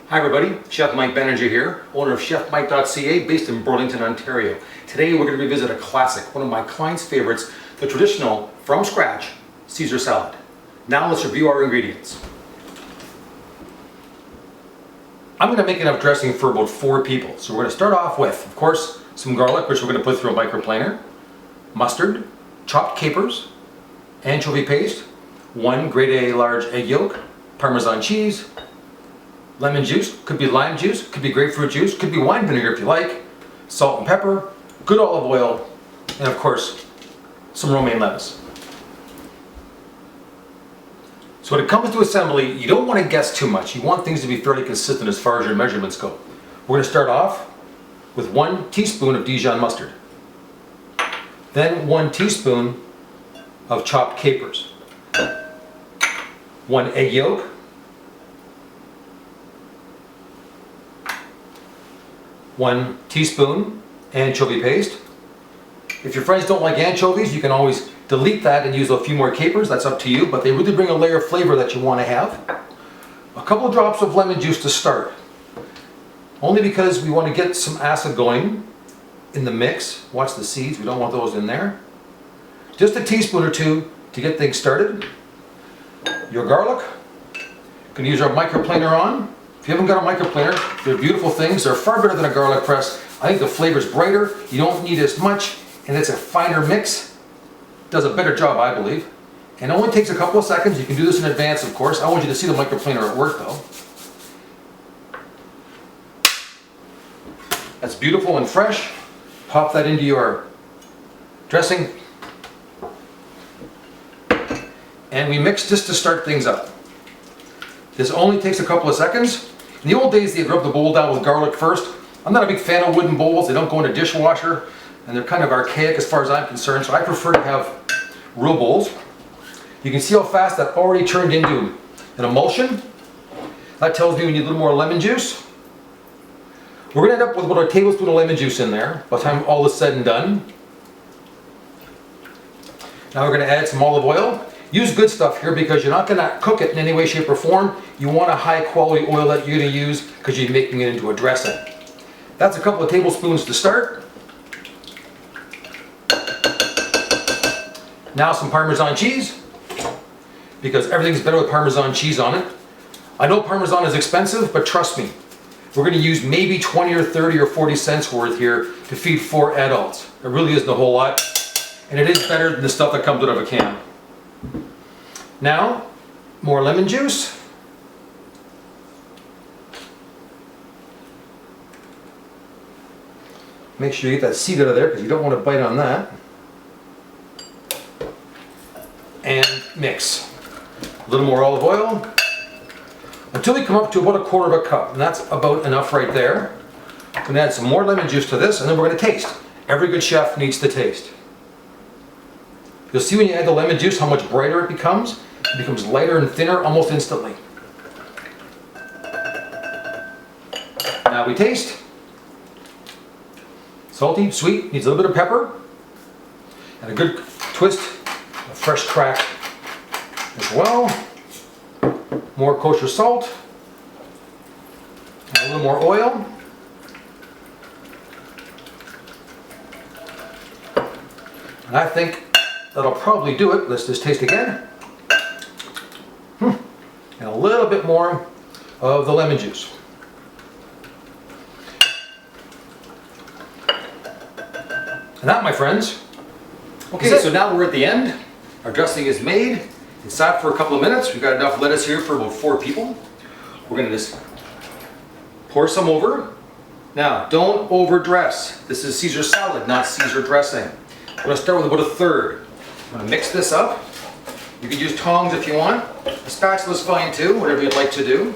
Hi everybody, Chef Mike Benninger here, owner of ChefMike.ca based in Burlington, Ontario. Today we're going to revisit a classic, one of my clients' favorites, the traditional, from scratch, Caesar salad. Now let's review our ingredients. I'm going to make enough dressing for about 4 people, so we're going to start off with, of course, some garlic, which we're going to put through a microplaner, mustard, chopped capers, anchovy paste, 1 grade A large egg yolk, Parmesan cheese, lemon juice, could be lime juice, could be grapefruit juice, could be wine vinegar if you like, salt and pepper, good olive oil, and of course, some romaine lettuce. So when it comes to assembly, you don't want to guess too much. You want things to be fairly consistent as far as your measurements go. We're going to start off with 1 teaspoon of Dijon mustard. Then 1 teaspoon of chopped capers. 1 egg yolk. 1 teaspoon anchovy paste. If your friends don't like anchovies, you can always delete that and use a few more capers. That's up to you, but they really bring a layer of flavor that you want to have. A couple of drops of lemon juice to start. Only because we want to get some acid going in the mix. Watch the seeds, we don't want those in there. Just a teaspoon or 2 to get things started. Your garlic. You can use our microplaner on. If you haven't got a microplaner, they're beautiful things. They're far better than a garlic press. I think the flavor's brighter, you don't need as much, and it's a finer mix. Does a better job, I believe. And it only takes a couple of seconds. You can do this in advance, of course. I want you to see the microplaner at work, though. That's beautiful and fresh. Pop that into your dressing. And we mix just to start things up. This only takes a couple of seconds. In the old days, they'd rub the bowl down with garlic first. I'm not a big fan of wooden bowls. They don't go in a dishwasher, and they're kind of archaic as far as I'm concerned, so I prefer to have real bowls. You can see how fast that already turned into an emulsion. That tells me we need a little more lemon juice. We're going to end up with about a tablespoon of lemon juice in there by the time all is said and done. Now we're going to add some olive oil. Use good stuff here because you're not going to cook it in any way, shape, or form. You want a high quality oil that you're going to use because you're making it into a dressing. That's a couple of tablespoons to start. Now some Parmesan cheese, because everything's better with Parmesan cheese on it. I know Parmesan is expensive, but trust me, we're going to use maybe 20 or 30 or 40 cents worth here to feed 4 adults. It really isn't a whole lot, and it is better than the stuff that comes out of a can. Now, more lemon juice. Make sure you get that seed out of there because you don't want to bite on that. And mix. A little more olive oil until we come up to about a 1/4 cup, and that's about enough right there. I'm going to add some more lemon juice to this, and then we're going to taste. Every good chef needs to taste. You'll see when you add the lemon juice how much brighter it becomes. It becomes lighter and thinner almost instantly. Now we taste. Salty, sweet, needs a little bit of pepper, and a good twist of fresh crack as well. More kosher salt, and a little more oil. And I think that'll probably do it. Let's just taste again. And a little bit more of the lemon juice. And that, my friends. Okay, so now we're at the end. Our dressing is made. It's sat for a couple of minutes. We've got enough lettuce here for about 4 people. We're going to just pour some over. Now, don't overdress. This is Caesar salad, not Caesar dressing. We're going to start with about 1/3. I'm going to mix this up. You can use tongs if you want. A spatula is fine too, whatever you'd like to do.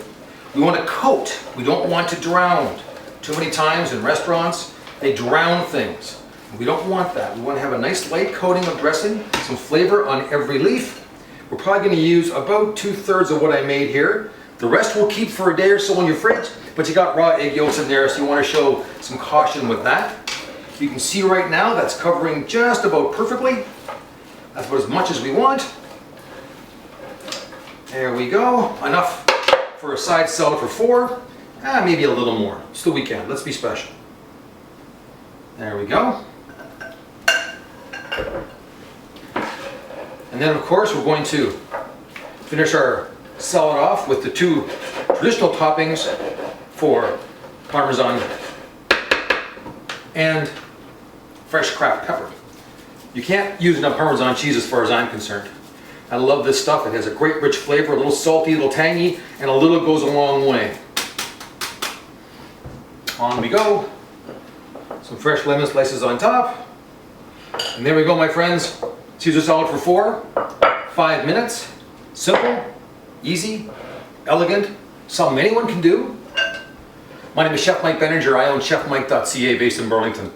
We want to coat. We don't want to drown. Too many times in restaurants, they drown things. We don't want that. We want to have a nice light coating of dressing, some flavor on every leaf. We're probably going to use about 2/3 of what I made here. The rest we'll keep for a day or so in your fridge, but you got raw egg yolks in there, so you want to show some caution with that. You can see right now that's covering just about perfectly. That's about as much as we want. There we go. Enough for a side salad for 4. Maybe a little more. It's the weekend. Let's be special. There we go. And then of course we're going to finish our salad off with the two traditional toppings for Parmesan and fresh cracked pepper. You can't use enough Parmesan cheese as far as I'm concerned. I love this stuff. It has a great rich flavor, a little salty, a little tangy, and a little goes a long way. On we go. Some fresh lemon slices on top. And there we go, my friends. Caesar salad for 4, 5 minutes. Simple, easy, elegant, something anyone can do. My name is Chef Mike Benninger. I own chefmike.ca based in Burlington.